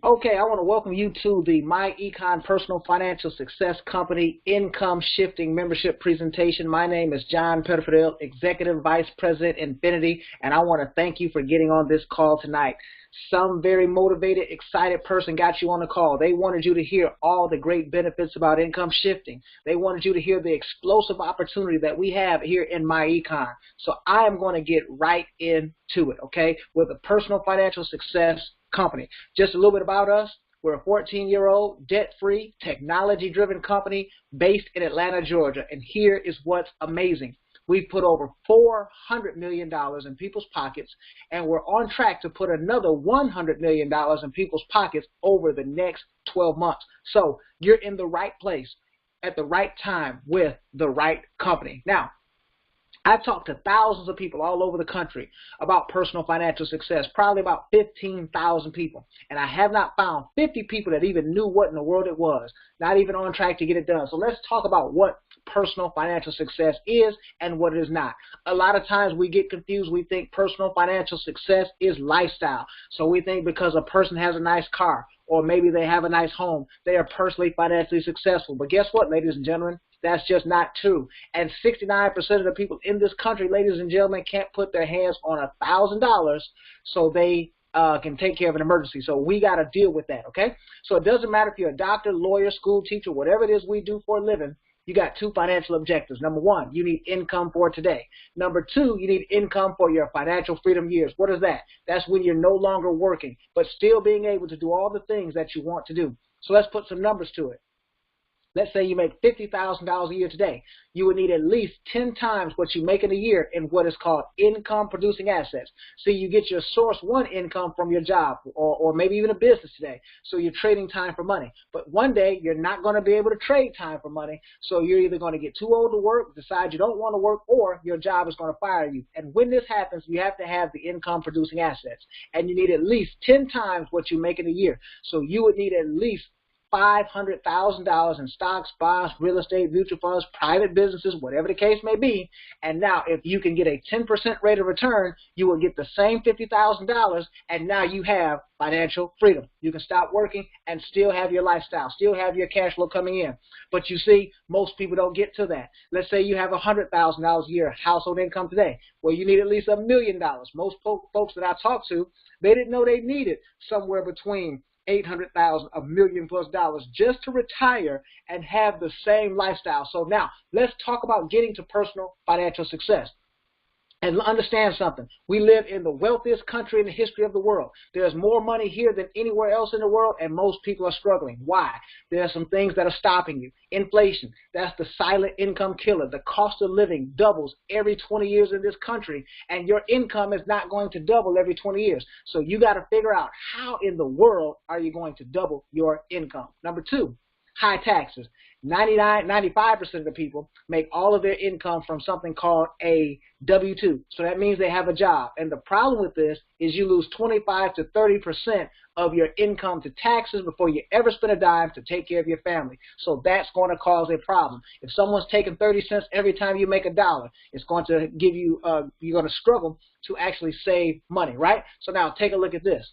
Okay, I want to welcome you to the myEcon Personal Financial Success Company Income Shifting Membership presentation. My name is John Pettifordale, Executive Vice President, Infinity, and I want to thank you for getting on this call tonight. Some very motivated, excited person got you on the call. They wanted you to hear all the great benefits about income shifting. They wanted you to hear the explosive opportunity that we have here in myEcon. So I am going to get right into it, okay, with a personal financial success company. Just a little bit about us. We're a 14-year-old, debt-free, technology-driven company based in Atlanta, Georgia. And here is what's amazing. We've put over $400 million in people's pockets, and we're on track to put another $100 million in people's pockets over the next 12 months. So you're in the right place at the right time with the right company. Now, I've talked to thousands of people all over the country about personal financial success, probably about 15,000 people. And I have not found 50 people that even knew what in the world it was, not even on track to get it done. So let's talk about what personal financial success is and what it is not. A lot of times we get confused. We think personal financial success is lifestyle. So we think because a person has a nice car or maybe they have a nice home, they are personally financially successful. But guess what, ladies and gentlemen? That's just not true. And 69% of the people in this country, ladies and gentlemen, can't put their hands on $1,000 so they can take care of an emergency. So we got to deal with that, okay? So it doesn't matter if you're a doctor, lawyer, school teacher, whatever it is we do for a living, you got two financial objectives. Number one, you need income for today. Number two, you need income for your financial freedom years. What is that? That's when you're no longer working, but still being able to do all the things that you want to do. So let's put some numbers to it. Let's say you make $50,000 a year today. You would need at least 10 times what you make in a year in what is called income producing assets. So you get your source one income from your job or maybe even a business today. So you're trading time for money. But one day you're not going to be able to trade time for money. So you're either going to get too old to work, decide you don't want to work, or your job is going to fire you. And when this happens, you have to have the income producing assets. And you need at least 10 times what you make in a year. So you would need at least $500,000 in stocks, bonds, real estate, mutual funds, private businesses, whatever the case may be. And now if you can get a 10% rate of return, you will get the same $50,000, and now you have financial freedom. You can stop working and still have your lifestyle, still have your cash flow coming in. But you see, most people don't get to that. Let's say you have $100,000 a year household income today. Well, you need at least $1 million. Most folks that I talk to, they didn't know they needed somewhere between $800,000, $1 million+ just to retire and have the same lifestyle. So now let's talk about getting to personal financial success. And understand something. We live in the wealthiest country in the history of the world. There's more money here than anywhere else in the world, and most people are struggling. Why? There are some things that are stopping you. Inflation, that's the silent income killer. The cost of living doubles every 20 years in this country, and your income is not going to double every 20 years. So you got to figure out how in the world are you going to double your income. Number two, high taxes. 95% of the people make all of their income from something called a W-2. So that means they have a job. And the problem with this is you lose 25 to 30% of your income to taxes before you ever spend a dime to take care of your family. So that's going to cause a problem. If someone's taking 30 cents every time you make $1, it's going to give you, you're going to struggle to actually save money, right? So now take a look at this.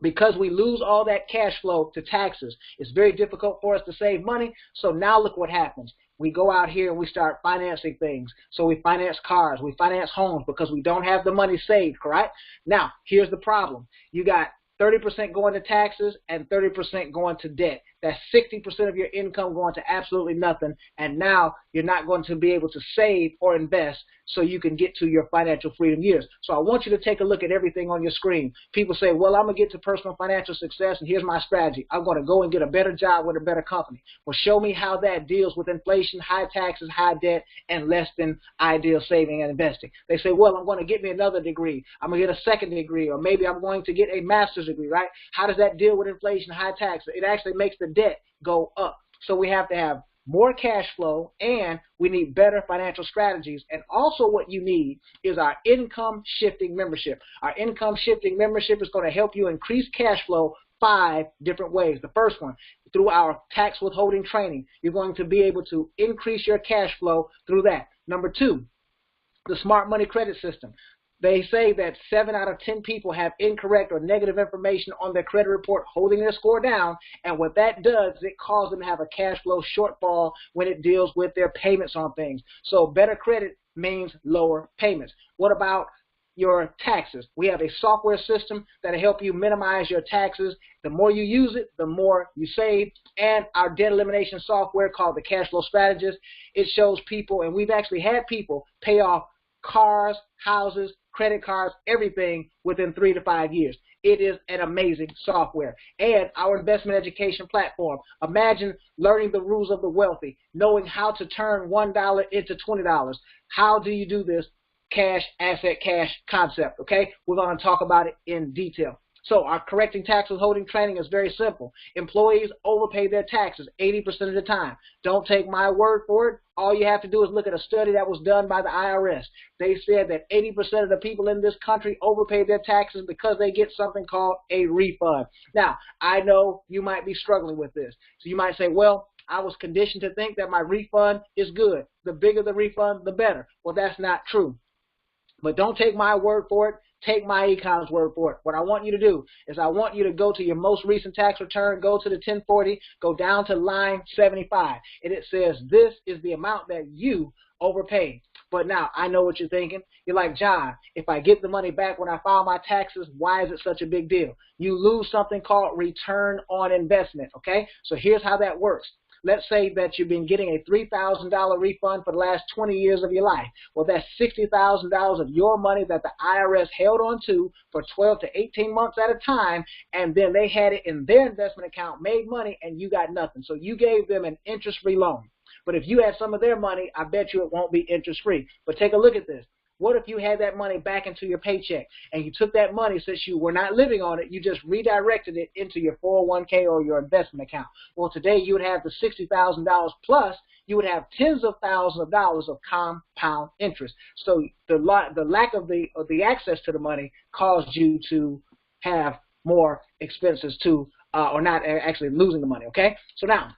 Because we lose all that cash flow to taxes, it's very difficult for us to save money. So now look what happens. We go out here and we start financing things. So we finance cars, we finance homes because we don't have the money saved, correct? Now, here's the problem. You got 30% going to taxes and 30% going to debt. That's 60% of your income going to absolutely nothing. And now you're not going to be able to save or invest so you can get to your financial freedom years. So I want you to take a look at everything on your screen. People say, well, I'm going to get to personal financial success, and here's my strategy. I'm going to go and get a better job with a better company. Well, show me how that deals with inflation, high taxes, high debt, and less than ideal saving and investing. They say, well, I'm going to get me another degree. I'm going to get a second degree, or maybe I'm going to get a master's degree, right? How does that deal with inflation, high taxes? It actually makes the debt go up. So we have to have more cash flow, and we need better financial strategies. And also what you need is our income shifting membership. Our income shifting membership is going to help you increase cash flow 5 different ways. The first one, through our tax withholding training, you're going to be able to increase your cash flow through that. Number 2, the smart money credit system. They say that 7 out of 10 people have incorrect or negative information on their credit report, holding their score down. And what that does is it causes them to have a cash flow shortfall when it deals with their payments on things. So better credit means lower payments. What about your taxes? We have a software system that'll help you minimize your taxes. The more you use it, the more you save. And our debt elimination software called the Cash Flow Strategist, it shows people, and we've actually had people pay off cars, houses, credit cards, everything within 3 to 5 years. It is an amazing software. And our investment education platform. Imagine learning the rules of the wealthy, knowing how to turn $1 into $20. How do you do this? Cash, asset, cash concept, okay? We're going to talk about it in detail. So our correcting tax withholding training is very simple. Employees overpay their taxes 80% of the time. Don't take my word for it. All you have to do is look at a study that was done by the IRS. They said that 80% of the people in this country overpay their taxes because they get something called a refund. Now, I know you might be struggling with this. So you might say, well, I was conditioned to think that my refund is good. The bigger the refund, the better. Well, that's not true. But don't take my word for it. Take myEcon's word for it. What I want you to do is I want you to go to your most recent tax return, go to the 1040, go down to line 75, and it says this is the amount that you overpaid. But now I know what you're thinking. You're like, John, if I get the money back when I file my taxes, why is it such a big deal? You lose something called return on investment, okay? So here's how that works. Let's say that you've been getting a $3,000 refund for the last 20 years of your life. Well, that's $60,000 of your money that the IRS held on to for 12 to 18 months at a time, and then they had it in their investment account, made money, and you got nothing. So you gave them an interest-free loan. But if you had some of their money, I bet you it won't be interest-free. But take a look at this. What if you had that money back into your paycheck and you took that money, since you were not living on it, you just redirected it into your 401k or your investment account? Well, today you would have the $60,000 plus you would have tens of thousands of dollars of compound interest. So the lack of the access to the money caused you to have more expenses too, or not actually losing the money, okay? So now,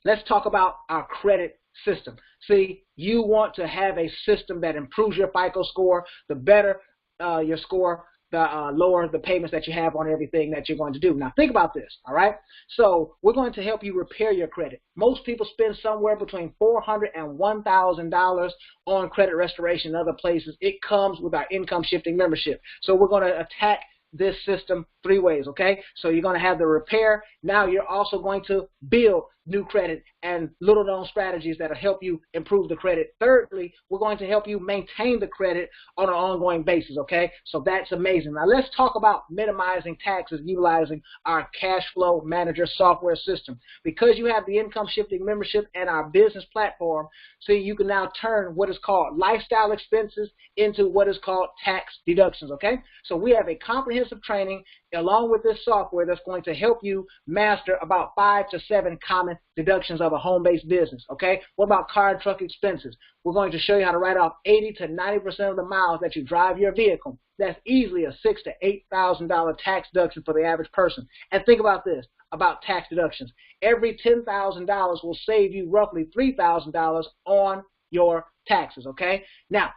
let's talk about our credit system. See, you want to have a system that improves your FICO score. The better your score, the lower the payments that you have on everything that you're going to do. Now, think about this, all right? So we're going to help you repair your credit. Most people spend somewhere between $400 and $1,000 on credit restoration and other places. It comes with our income shifting membership. So we're going to attack this system 3 ways, okay? So you're going to have the repair. Now you're also going to build new credit and little known strategies that'll help you improve the credit. Thirdly, we're going to help you maintain the credit on an ongoing basis, okay? So that's amazing. Now let's talk about minimizing taxes utilizing our cash flow manager software system. Because you have the income shifting membership and our business platform, see, you can now turn what is called lifestyle expenses into what is called tax deductions, okay? So we have a comprehensive training along with this software that's going to help you master about 5 to 7 common deductions of a home-based business, okay? What about car and truck expenses? We're going to show you how to write off 80 to 90% of the miles that you drive your vehicle. That's easily a $6,000 to $8,000 tax deduction for the average person. And think about this, about tax deductions. Every $10,000 will save you roughly $3,000 on your taxes, okay? Now,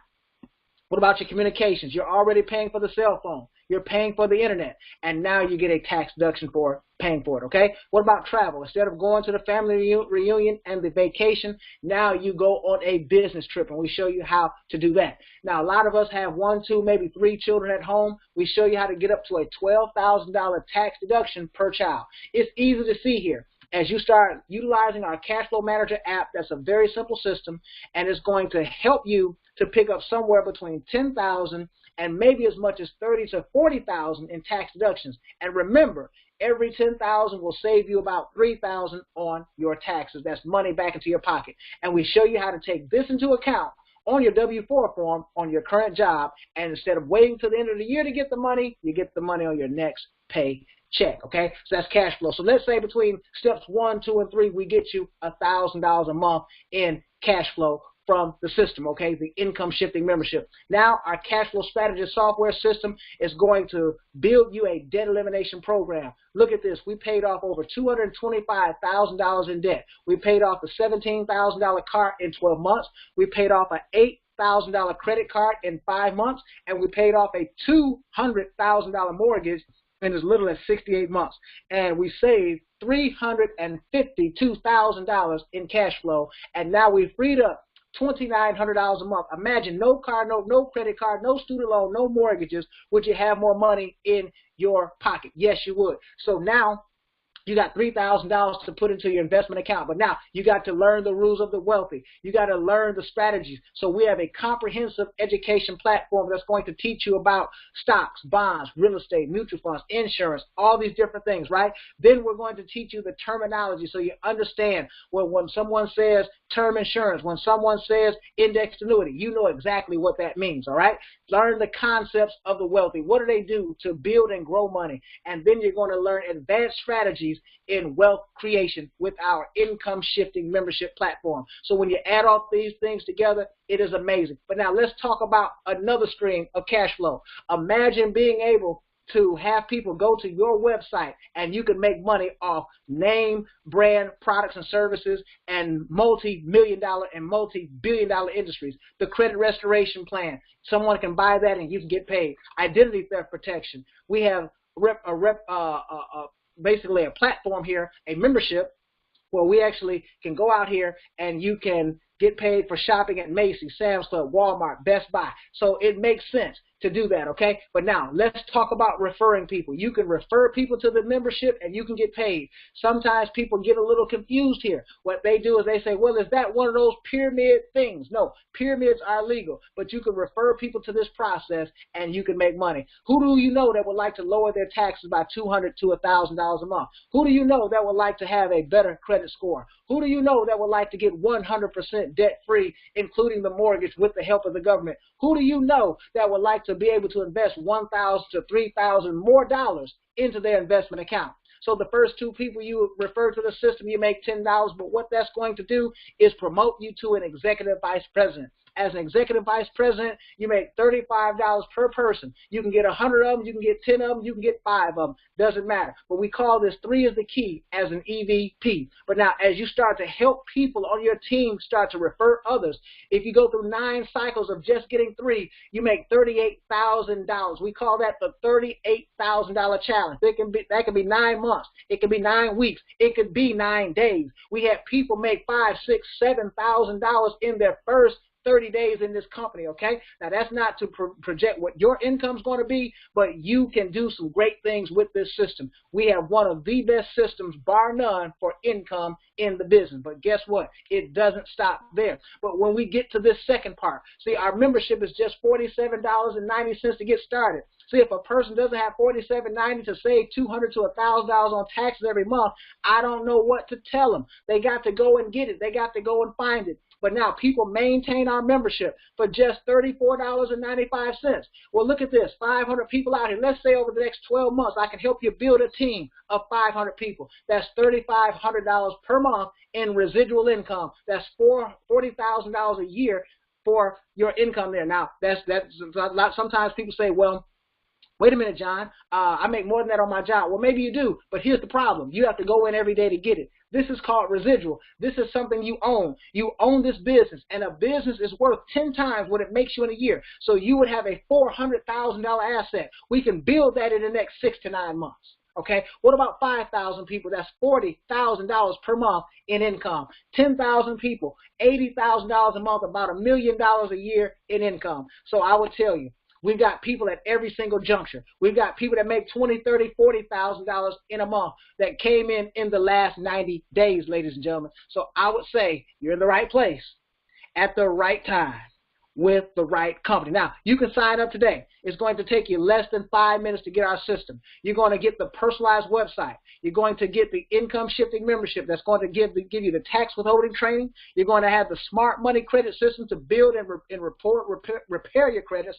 what about your communications? You're already paying for the cell phone. You're paying for the internet, and now you get a tax deduction for paying for it, okay? What about travel? Instead of going to the family reunion and the vacation, now you go on a business trip, and we show you how to do that. Now, a lot of us have 1, 2, maybe 3 children at home. We show you how to get up to a $12,000 tax deduction per child. It's easy to see here. As you start utilizing our Cash Flow Manager app, that's a very simple system, and it's going to help you to pick up somewhere between $10,000 and maybe as much as $30,000 to $40,000 in tax deductions. And remember, every $10,000 will save you about $3,000 on your taxes. That's money back into your pocket. And we show you how to take this into account on your W-4 form on your current job, and instead of waiting till the end of the year to get the money, you get the money on your next pay check, okay? So that's cash flow. So let's say between steps 1, 2, and 3, we get you $1,000 a month in cash flow from the system, okay, the income shifting membership. Now our cash flow strategist software system is going to build you a debt elimination program. Look at this. We paid off over $225,000 in debt. We paid off a $17,000 car in 12 months. We paid off an $100,000 credit card in 5 months, and we paid off a $200,000 mortgage in as little as 68 months. And we saved $352,000 in cash flow, and now we freed up $2,900 a month. Imagine no car note, no credit card, no student loan, no mortgages. Would you have more money in your pocket? Yes, you would. So now you got $3,000 to put into your investment account, but now you got to learn the rules of the wealthy. You got to learn the strategies. So we have a comprehensive education platform that's going to teach you about stocks, bonds, real estate, mutual funds, insurance, all these different things, right? Then we're going to teach you the terminology so you understand when someone says term insurance, when someone says indexed annuity, you know exactly what that means, all right? Learn the concepts of the wealthy. What do they do to build and grow money? And then you're going to learn advanced strategies in wealth creation with our income shifting membership platform. So when you add all these things together, it is amazing. But now let's talk about another stream of cash flow. Imagine being able to have people go to your website and you can make money off name brand products and services and multi-million dollar and multi-billion dollar industries. The credit restoration plan, someone can buy that and you can get paid. Identity theft protection. We have basically a platform here, a membership, where we actually can go out here and you can get paid for shopping at Macy's, Sam's Club, Walmart, Best Buy. So it makes sense to do that, okay? But now let's talk about referring people. You can refer people to the membership and you can get paid. Sometimes people get a little confused here. What they do is they say, well, is that one of those pyramid things? No, pyramids are legal, but you can refer people to this process and you can make money. Who do you know that would like to lower their taxes by $200 to $1,000 a month? Who do you know that would like to have a better credit score? Who do you know that would like to get 100% debt-free, including the mortgage with the help of the government? Who do you know that would like to be able to invest $1,000 to $3,000 more dollars into their investment account? So the first two people you refer to the system, you make $10, but what that's going to do is promote you to an executive vice president. As an executive vice president, you make $35 per person. You can get 100 of them, you can get 10 of them, you can get 5 of them. Doesn't matter. But we call this 3 is the key as an EVP. But now, as you start to help people on your team start to refer others, if you go through 9 cycles of just getting 3, you make $38,000. We call that the $38,000 challenge. That can be 9 months. It can be 9 weeks. It could be 9 days. We have people make $5,000, $6,000, $7,000 in their first 30 days in this company, okay? Now, that's not to project what your income's going to be, but you can do some great things with this system. We have one of the best systems, bar none, for income in the business. But guess what? It doesn't stop there. But when we get to this second part, see, our membership is just $47.90 to get started. See, if a person doesn't have $47.90 to save $200 to $1,000 on taxes every month, I don't know what to tell them. They got to go and get it. They got to go and find it. But now people maintain our membership for just $34.95. Well, look at this, 500 people out here. Let's say over the next 12 months, I can help you build a team of 500 people. That's $3,500 per month in residual income. That's $40,000 a year for your income there. Now, that's sometimes people say, well, wait a minute, John, I make more than that on my job. Well, maybe you do, but here's the problem. You have to go in every day to get it. This is called residual. This is something you own. You own this business, and a business is worth 10 times what it makes you in a year. So you would have a $400,000 asset. We can build that in the next 6 to 9 months. Okay, what about 5,000 people? That's $40,000 per month in income. 10,000 people, $80,000 a month, about $1 million a year in income. So I would tell you, we've got people at every single juncture. We've got people that make $20,000, $30,000, $40,000 in a month that came in the last 90 days, ladies and gentlemen. So I would say you're in the right place at the right time with the right company. Now, you can sign up today. It's going to take you less than 5 minutes to get our system. You're going to get the personalized website. You're going to get the income shifting membership that's going to give you the tax withholding training. You're going to have the smart money credit system to build and repair your credit,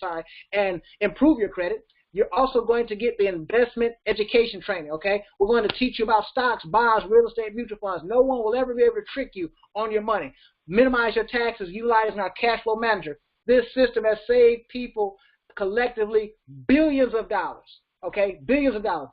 and improve your credit. You're also going to get the investment education training, okay? We're going to teach you about stocks, bonds, real estate, mutual funds. No one will ever be able to trick you on your money. Minimize your taxes utilizing our cash flow manager. This system has saved people collectively billions of dollars, okay? Billions of dollars.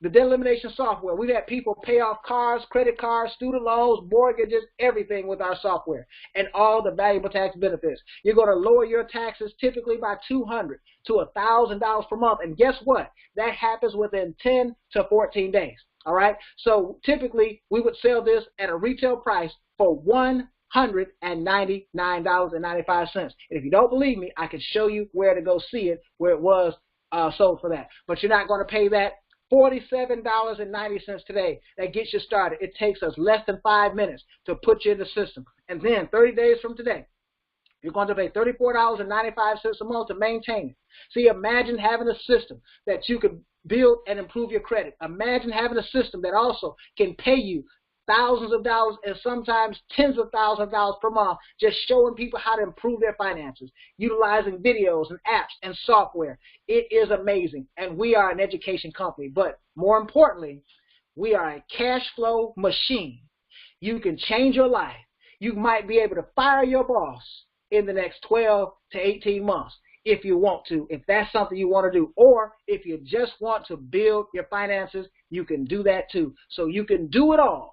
The debt elimination software. We've had people pay off cars, credit cards, student loans, mortgages, everything with our software, and all the valuable tax benefits. You're going to lower your taxes typically by $200 to $1,000 per month, and guess what? That happens within 10 to 14 days. All right. So typically we would sell this at a retail price for $199.95. If you don't believe me, I can show you where to go see it, where it was sold for that. But you're not going to pay that. $47.90 today. That gets you started. It takes us less than 5 minutes to put you in the system. And then 30 days from today, you're going to pay $34.95 a month to maintain it. See, imagine having a system that you could build and improve your credit. Imagine having a system that also can pay you thousands of dollars and sometimes tens of thousands of dollars per month, just showing people how to improve their finances, utilizing videos and apps and software. It is amazing. And we are an education company, but more importantly, we are a cash flow machine. You can change your life. You might be able to fire your boss in the next 12 to 18 months if you want to, if that's something you want to do. Or if you just want to build your finances, you can do that too. So you can do it all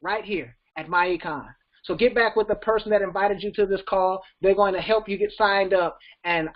right here at myEcon. So get back with the person that invited you to this call. They're going to help you get signed up, and